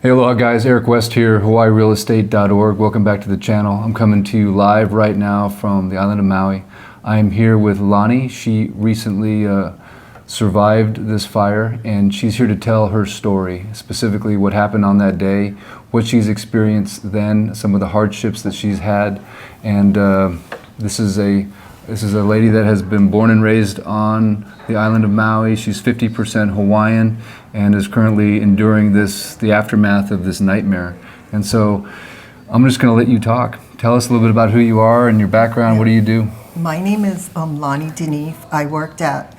Hey, aloha guys, Eric West here, HawaiiRealEstate.org. Welcome back to the channel. I'm coming to you live right now from the island of Maui. I am here with Lani. She recently survived this fire, and she's here to tell her story, specifically what happened on that day, what she's experienced then, some of the hardships that she's had, and this is a lady that has been born and raised on the island of Maui. She's 50% Hawaiian and is currently enduring the aftermath of this nightmare. And so I'm just going to let you talk. Tell us a little bit about who you are and your background. What do you do? My name is Lani. I worked at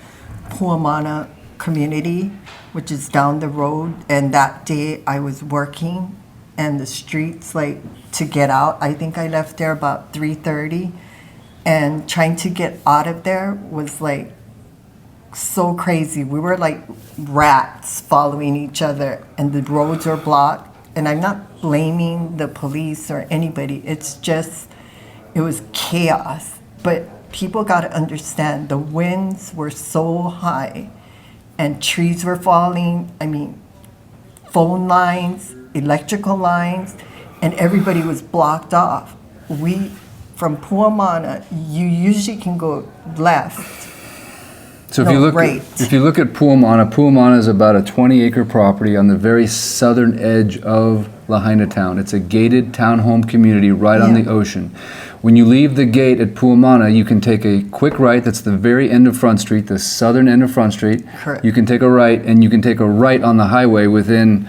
Puamana Community, which is down the road. And that day I was working and the streets, to get out. I think I left there about 3:30. And trying to get out of there was so crazy. We were like rats following each other, and the roads were blocked. And I'm not blaming the police or anybody. It was chaos. But people got to understand the winds were so high and trees were falling. I mean, phone lines, electrical lines, and everybody was blocked off. From Puamana, you usually can go left. So if you look at Puamana is about a 20-acre property on the very southern edge of Lahaina town. It's a gated townhome community right on the ocean. When you leave the gate at Puamana, you can take a quick right. That's the very end of Front Street, the southern end of Front Street. Correct. You can take a right, and you can take a right on the highway within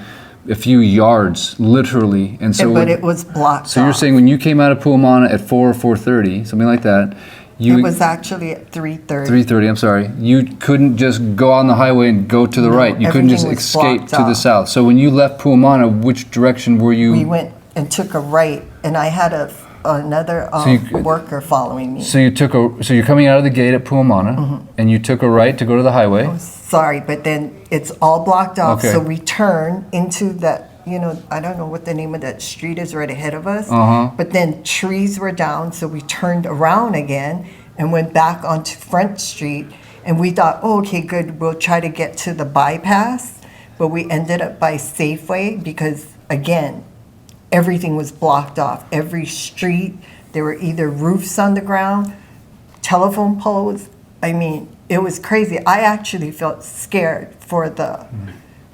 a few yards, literally. And so, but it was blocked So you're saying when you came out of Puamana at 4 or 4:30, something like that, it was actually at 3:30. 3:30, I'm sorry. You couldn't just go on the highway and go to the right. You couldn't just escape to the south. So when you left Puamana, which direction were you? We went and took a right, and I had another worker following me. So you're coming out of the gate at Puamana, and you took a right to go to the highway. Oh, sorry, but then it's all blocked off. Okay. So we turn into that. I don't know what the name of that street is right ahead of us. But then trees were down, so we turned around again and went back onto Front Street. And we thought, oh, okay, good, we'll try to get to the bypass. But we ended up by Safeway because, again, everything was blocked off. Every street, there were either roofs on the ground, telephone poles. I mean, it was crazy. I actually felt scared for the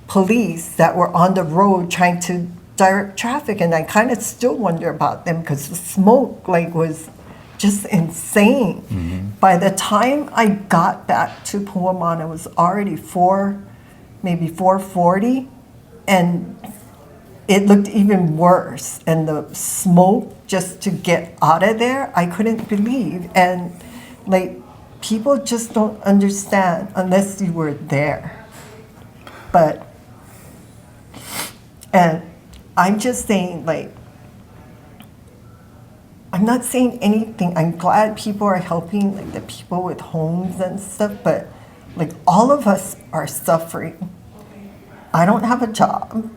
police that were on the road trying to direct traffic, and I kind of still wonder about them because the smoke was just insane. By the time I got back to Puamana, it was already maybe 4:40, and it looked even worse. And the smoke just to get out of there, I couldn't believe. And people just don't understand unless you were there. And I'm just saying, I'm not saying anything. I'm glad people are helping, the people with homes and stuff, but all of us are suffering. I don't have a job,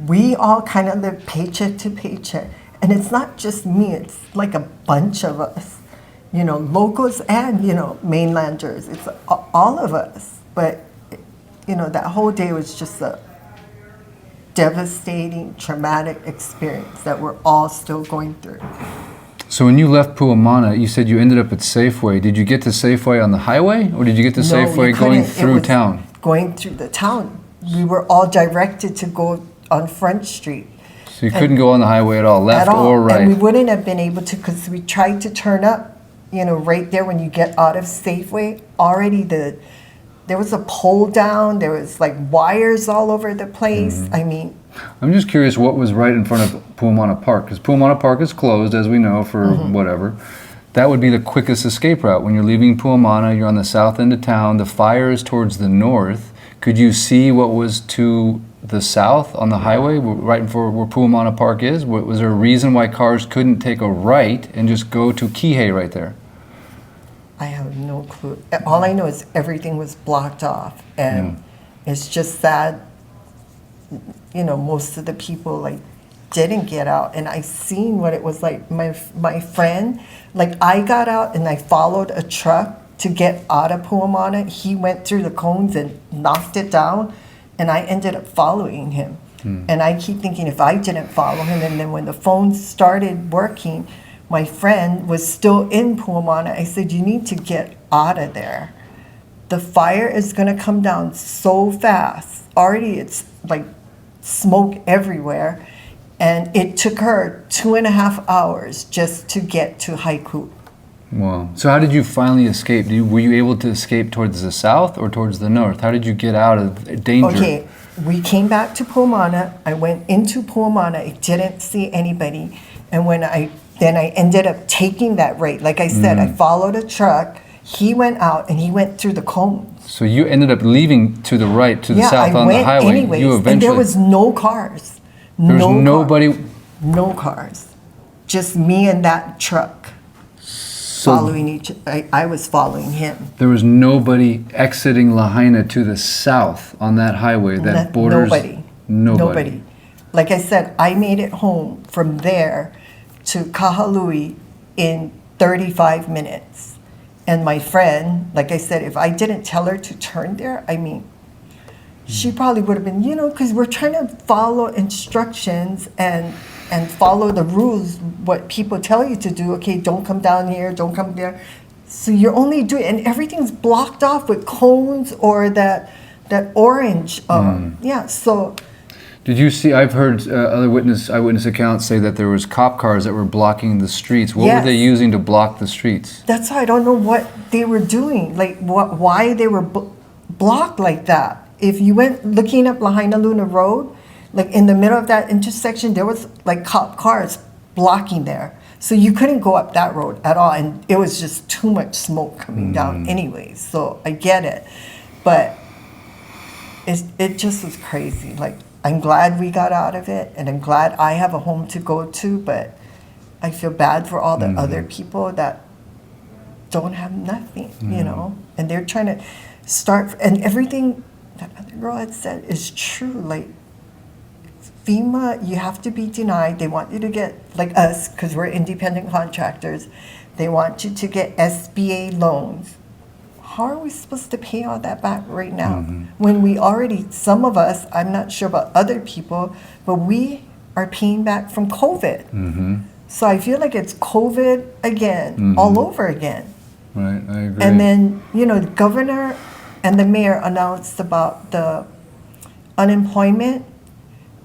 We all kind of live paycheck to paycheck. And it's not just me, it's a bunch of us, locals and, mainlanders. It's all of us. But, that whole day was just a devastating, traumatic experience that we're all still going through. So when you left Puamana, you said you ended up at Safeway. Did you get to Safeway on the highway, or did you get to Safeway going through town? Going through the town. We were all directed to go on Front Street. So you couldn't go on the highway at all, left or right? And we wouldn't have been able to because we tried to turn up, right there when you get out of Safeway. Already there was a pole down, there was wires all over the place. I mean, I'm just curious what was right in front of Puamana Park, because Puamana Park is closed, as we know, for whatever. That would be the quickest escape route. When you're leaving Puamana, you're on the south end of town, the fire is towards the north. Could you see what was to the south on the highway, right for where Puamana Park is? Was there a reason why cars couldn't take a right and just go to Kihei right there? I have no clue. All I know is everything was blocked off, and it's just sad. Most of the people didn't get out, and I seen what it was like. My friend, I got out and I followed a truck to get out of Puamana. He went through the cones and knocked it down, and I ended up following him. And I keep thinking if I didn't follow him, and then when the phone started working, my friend was still in Puamana. I said, you need to get out of there. The fire is going to come down so fast. Already it's like smoke everywhere. And it took her 2.5 hours just to get to Haiku. Wow. So how did you finally escape? Were you able to escape towards the south or towards the north? How did you get out of danger? Okay, we came back to Puamana. I went into Puamana. I didn't see anybody. And when I ended up taking that right. Like I said, I followed a truck. He went out and he went through the cones. So you ended up leaving to the right, to the south on the highway. Anyways, You eventually, and there was no cars. There was nobody. No cars. Just me and that truck following each. I was following him. There was nobody exiting Lahaina to the south on that highway that borders. Nobody. Like I said, I made it home from there to Kahalui in 35 minutes. And my friend, like I said, if I didn't tell her to turn there, I mean, she probably would have been, because we're trying to follow instructions and follow the rules, what people tell you to do. Okay, don't come down here, don't come there. So you're only doing, and everything's blocked off with cones or that orange. Yeah, so. Did you see, I've heard other eyewitness accounts say that there was cop cars that were blocking the streets. What were they using to block the streets? That's why I don't know what they were doing, like why they were blocked like that. If you went looking up Lahaina Luna Road, like in the middle of that intersection, there was like cop cars blocking there. So you couldn't go up that road at all. And it was just too much smoke coming down anyway. So I get it. But it just was crazy. Like, I'm glad we got out of it, and I'm glad I have a home to go to, but I feel bad for all the other people that don't have nothing, and they're trying to start, and everything that other girl had said is true. Like, FEMA, you have to be denied. They want you to get, like us, because we're independent contractors, they want you to get SBA loans. How are we supposed to pay all that back right now? When we already, some of us, I'm not sure about other people, but we are paying back from COVID. So I feel like it's COVID again, all over again. Right, I agree. And then, the governor and the mayor announced about the unemployment.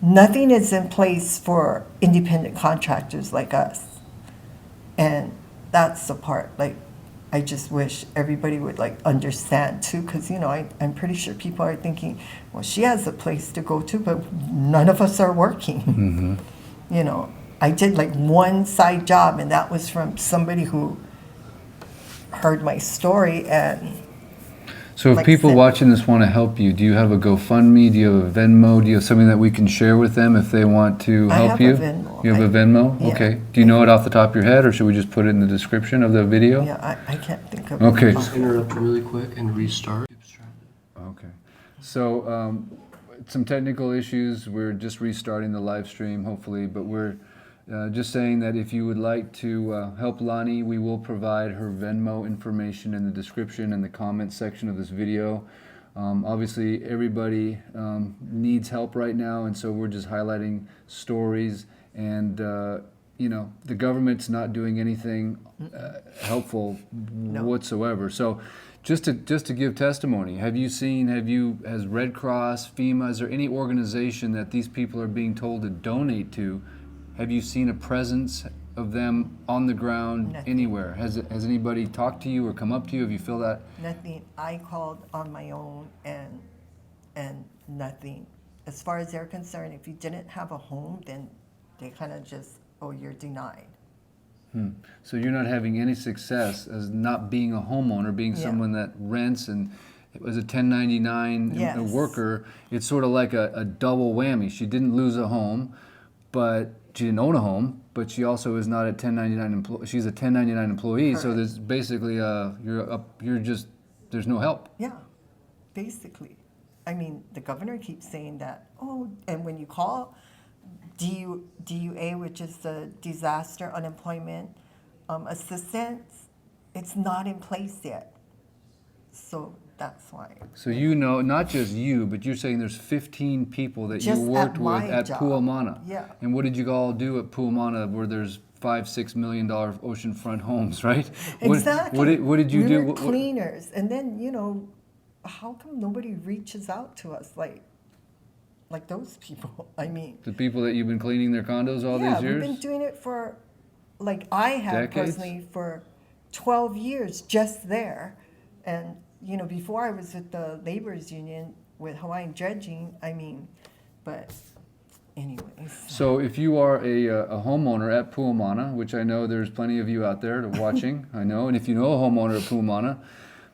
Nothing is in place for independent contractors like us. And that's the part, like, I just wish everybody would understand too, because I'm pretty sure people are thinking, well, she has a place to go to, but none of us are working. I did one side job, and that was from somebody who heard my story. And so if people watching this want to help you, do you have a GoFundMe? Do you have a Venmo? Do you have something that we can share with them if they want to help you? I have a Venmo. You have a Venmo? Yeah. Okay. Do you know it off the top of your head, or should we just put it in the description of the video? Yeah, I can't think of it. Okay. Just interrupt really quick and restart. Okay. So some technical issues. We're just restarting the live stream, hopefully, but we're just saying that if you would like to help Lani, we will provide her Venmo information in the description and the comment section of this video. Obviously, everybody needs help right now, and so we're just highlighting stories. And the government's not doing anything helpful whatsoever. So, just to give testimony, has Red Cross, FEMA, is there any organization that these people are being told to donate to? Have you seen a presence of them on the ground anywhere? Has anybody talked to you or come up to you? Have you feel that? Nothing. I called on my own and nothing. As far as they're concerned, if you didn't have a home, then they kind of just, you're denied. So you're not having any success as not being a homeowner, being someone that rents and as a 1099 worker. It's sort of like a double whammy. She didn't lose a home, but she didn't own a home, but she also is not a 1099 she's a 1099 employee. Correct. So there's basically there's no help. Yeah, basically. I mean, the governor keeps saying that, and when you call DUA, which is the Disaster Unemployment Assistance, it's not in place yet. So That's why. So you know, not just you, but you're saying there's 15 people that Just you at worked with my at job. Puamana. Yeah. And what did you all do at Puamana where there's $5-6 million oceanfront homes, right? Exactly. What did you we do? were cleaners, and then how come nobody reaches out to us like those people? I mean, The people that you've been cleaning their condos all yeah, these years? we've been doing it for, like I have Decades? personally for 12 years just there, and before I was with the laborers union with Hawaiian dredging. I mean, but anyways. So if you are a homeowner at Puamana, which I know there's plenty of you out there watching, I know, and if you know a homeowner at Puamana,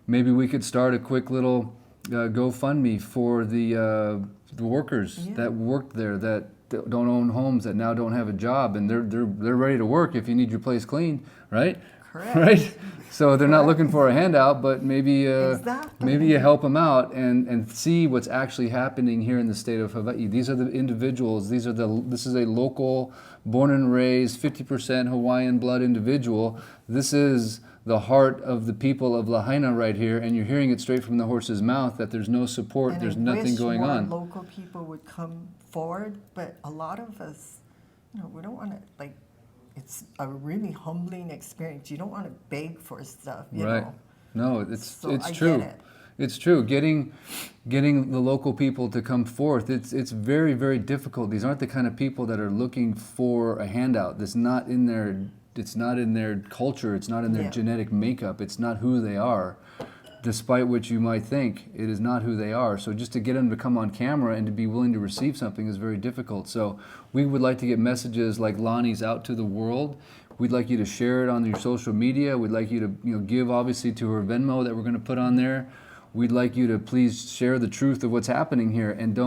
maybe we could start a quick little GoFundMe for the workers that worked there that don't own homes, that now don't have a job, and they're ready to work if you need your place cleaned, right? Correct. Right? So they're not Correct. looking for a handout, but maybe Exactly. maybe you help them out and see what's actually happening here in the state of Hawaii. These are the individuals. This is a local, born and raised, 50% Hawaiian blood individual. This is the heart of the people of Lahaina right here, and you're hearing it straight from the horse's mouth that there's no support, And there's I nothing wish going more on. local people would come forward, but a lot of us, we don't want to it's a really humbling experience. You don't want to beg for stuff, you Right. know. No, it's So it's I true. get it. It's true. Getting the local people to come forth. It's very, very difficult. These aren't the kind of people that are looking for a handout. It's not in their culture. It's not in their Yeah. genetic makeup. It's not who they are. Despite what you might think, it is not who they are. So just to get them to come on camera and to be willing to receive something is very difficult. So we would like to get messages like Lani's out to the world. We'd like you to share it on your social media. We'd like you to give obviously to her Venmo that we're going to put on there. We'd like you to please share the truth of what's happening here, and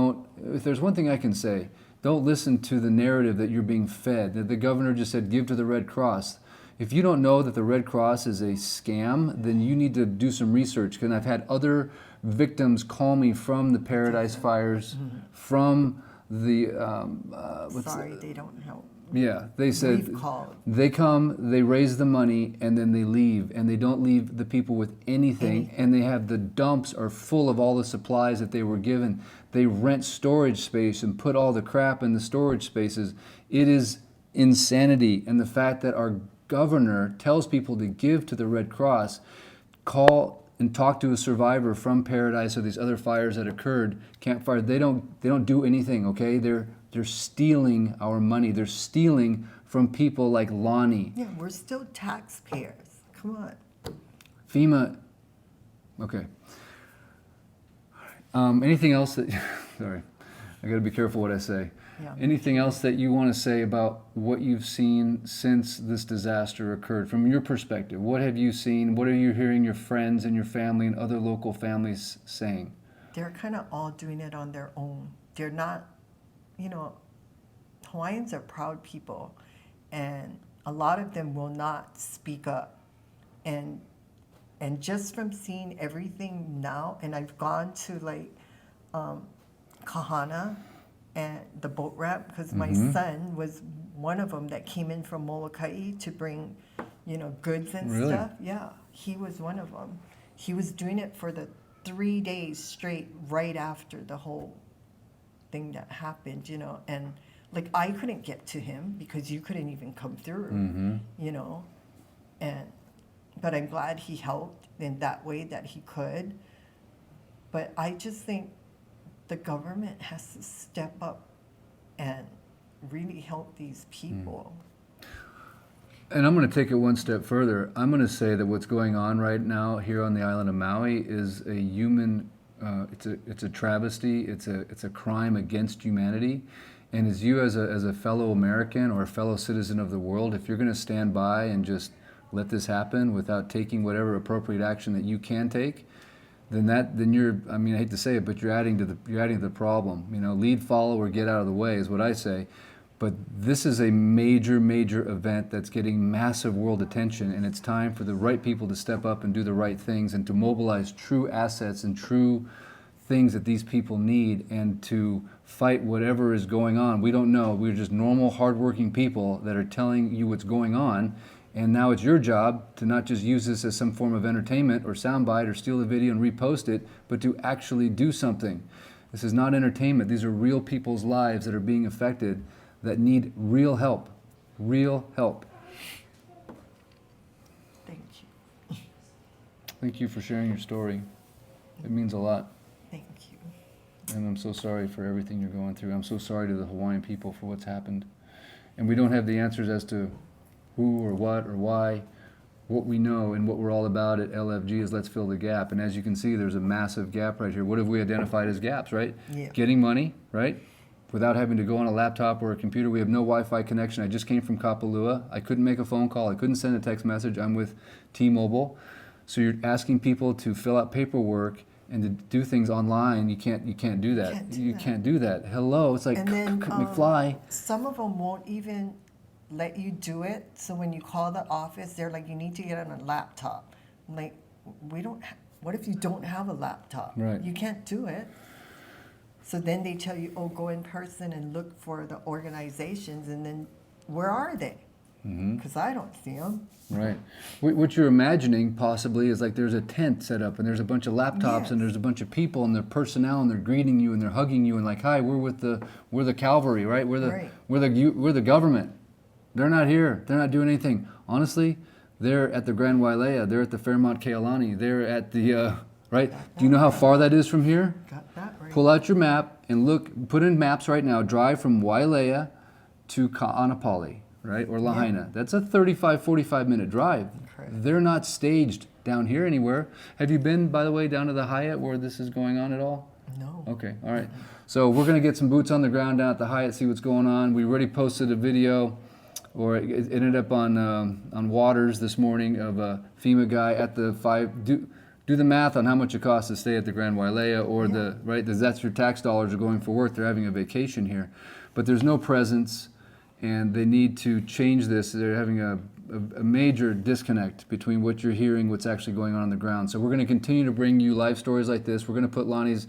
if there's one thing I can say, don't listen to the narrative that you're being fed, that the governor just said give to the Red Cross. If you don't know that the Red Cross is a scam, then you need to do some research. Because I've had other victims call me from the Paradise Fires, from the Sorry, they don't help. yeah, they said We've called. they come, they raise the money, and then they leave, and they don't leave the people with anything, and they have the dumps are full of all the supplies that they were given. They rent storage space and put all the crap in the storage spaces. It is insanity, and the fact that our governor tells people to give to the Red Cross, call and talk to a survivor from Paradise or these other fires that occurred, campfire. They don't do anything. Okay, they're stealing our money. They're stealing from people like Lani. Yeah, we're still taxpayers. Come on. FEMA. Okay. Anything else that? Sorry, I got to be careful what I say. Yeah. Anything else that you want to say about what you've seen since this disaster occurred? From your perspective, what have you seen? What are you hearing your friends and your family and other local families saying? They're kind of all doing it on their own. They're not, Hawaiians are proud people, and a lot of them will not speak up. And just from seeing everything now, and I've gone to Kahana and the boat ramp, because my son was one of them that came in from Molokai to bring, goods and Really? stuff. Yeah, he was one of them. He was doing it for the 3 days straight right after the whole thing that happened, and I couldn't get to him because you couldn't even come through, but I'm glad he helped in that way that he could. But I just think the government has to step up and really help these people. And I'm going to take it one step further. I'm going to say that what's going on right now here on the island of Maui is a human. It's a travesty. It's a crime against humanity. And as you, as a fellow American or a fellow citizen of the world, if you're going to stand by and just let this happen without taking whatever appropriate action that you can take, then you're. I mean, I hate to say it, but you're adding to the problem. Lead, follow, or get out of the way is what I say. But this is a major, major event that's getting massive world attention, and it's time for the right people to step up and do the right things and to mobilize true assets and true things that these people need and to fight whatever is going on. We don't know. We're just normal, hardworking people that are telling you what's going on, And now it's your job to not just use this as some form of entertainment or soundbite or steal the video and repost it, but to actually do something. This is not entertainment. These are real people's lives that are being affected that need real help. Real help. Thank you. Thank you for sharing your story. It means a lot. Thank you. And I'm so sorry for everything you're going through. I'm so sorry to the Hawaiian people for what's happened. And we don't have the answers as to who or what or why. What we know and what we're all about at LFG is let's fill the gap. And as you can see, there's a massive gap right here. What have we identified as gaps, right? Yeah. Getting money, right? Without having to go on a laptop or a computer. We have no Wi-Fi connection. I just came from Kapalua. I couldn't make a phone call. I couldn't send a text message. I'm with T-Mobile. So you're asking people to fill out paperwork and to do things online. You can't do that. You can't do that. Hello, it's like, And then McFly. some of them won't even let you do it. So when you call the office, they're like, you need to get on a laptop. I'm like, what if you don't have a laptop? Right. You can't do it. So then they tell you, oh, go in person and look for the organizations. And then where are they? Because I don't see them. Right. What you're imagining possibly is like there's a tent set up and there's a bunch of laptops Yes. and there's a bunch of people and their personnel and they're greeting you and they're hugging you and like, hi, we're the cavalry, right? Right. We're the government. They're not here. They're not doing anything. Honestly, they're at the Grand Wailea. They're at the Fairmont Kealani. They're at the right. Do you know how far that is from here? Got that right. Pull out your map and look. Put in maps right now. Drive from Wailea to Ka'anapali, right, or Lahaina. That's a 35, 45-minute drive. Correct. They're not staged down here anywhere. Have you been, by the way, down to the Hyatt where this is going on at all? No. Okay, all right. So we're going to get some boots on the ground down at the Hyatt, see what's going on. We already posted a video, or it ended up on Waters this morning of a FEMA guy at the do the math on how much it costs to stay at the Grand Wailea, or that's your tax dollars are going for work. They're having a vacation here. But there's no presence, and they need to change this. They're having a major disconnect between what you're hearing, what's actually going on the ground. So we're going to continue to bring you live stories like this. We're going to put Lani's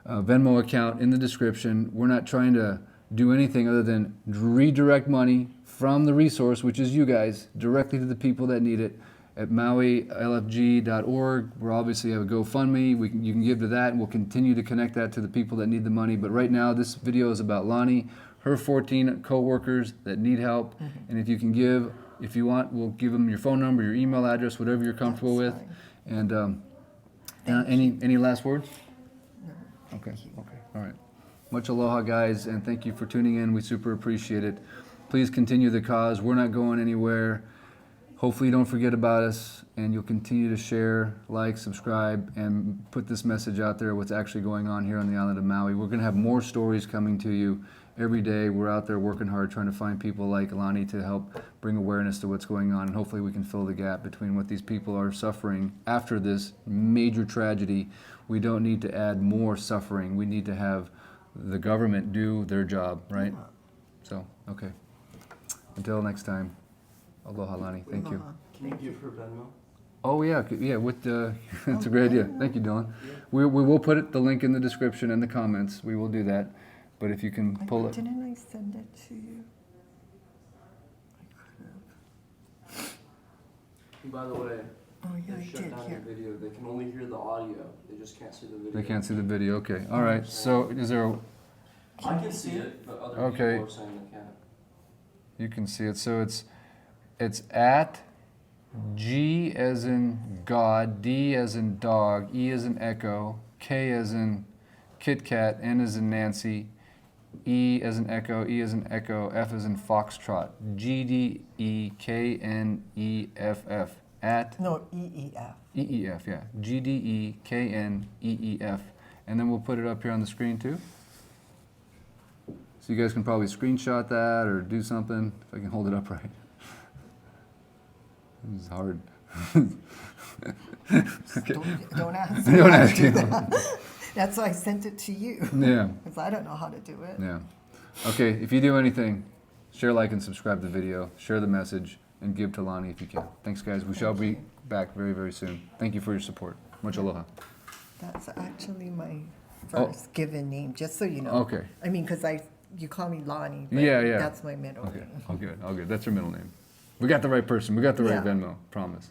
Venmo account in the description. We're not trying to do anything other than redirect money from the resource, which is you guys, directly to the people that need it at MauiLFG.org. We obviously have a GoFundMe. You can give to that, and we'll continue to connect that to the people that need the money. But right now, this video is about Lani, her 14 co-workers that need help. And if you can give, if you want, we'll give them your phone number, your email address, whatever you're comfortable with. Fine. And any last words? No. Okay, all right. Much aloha, guys, and thank you for tuning in. We super appreciate it. Please continue the cause. We're not going anywhere. Hopefully you don't forget about us, and you'll continue to share, like, subscribe, and put this message out there, what's actually going on here on the island of Maui. We're going to have more stories coming to you every day. We're out there working hard, trying to find people like Lani to help bring awareness to what's going on, and hopefully we can fill the gap between what these people are suffering after this major tragedy. We don't need to add more suffering. We need to have the government do their job, right? So, okay. Until next time, aloha, Lani. Thank you. Can you give her Venmo? Oh yeah, with the that's a great idea. Thank you, Dylan. We will put the link in the description and the comments. We will do that. But if you can pull it. Didn't I send it to you? I could have. And by the way, Oh yeah, they I shut did down here. the video. They can only hear the audio. They just can't see the video. They can't see the video. Okay. All right. So is there? I can see it, but other Okay. people are saying they can't. You can see it. So it's at G as in God, D as in dog, E as in echo, K as in Kit Kat, N as in Nancy, E as in echo, E as in echo, F as in foxtrot, GDEKNEFF at No, EEF. EEF, yeah, GDEKNEEF, and then we'll put it up here on the screen too. So you guys can probably screenshot that or do something if I can hold it up right. This is hard. Okay. Don't ask. Don't me how to ask do you. that. That's why I sent it to you. Yeah. Because I don't know how to do it. Yeah. Okay, if you do anything, share, like, and subscribe to the video, share the message, and give to Lani if you can. Thanks, guys. We shall be back very, very soon. Thank you for your support. Much aloha. That's actually my first given name, just so you know. Okay. I mean, because you call me Lani, but Yeah, yeah. that's my middle Okay, name. all good, all good. That's her middle name. We got the right person. We got the right Yeah. Venmo. Promise.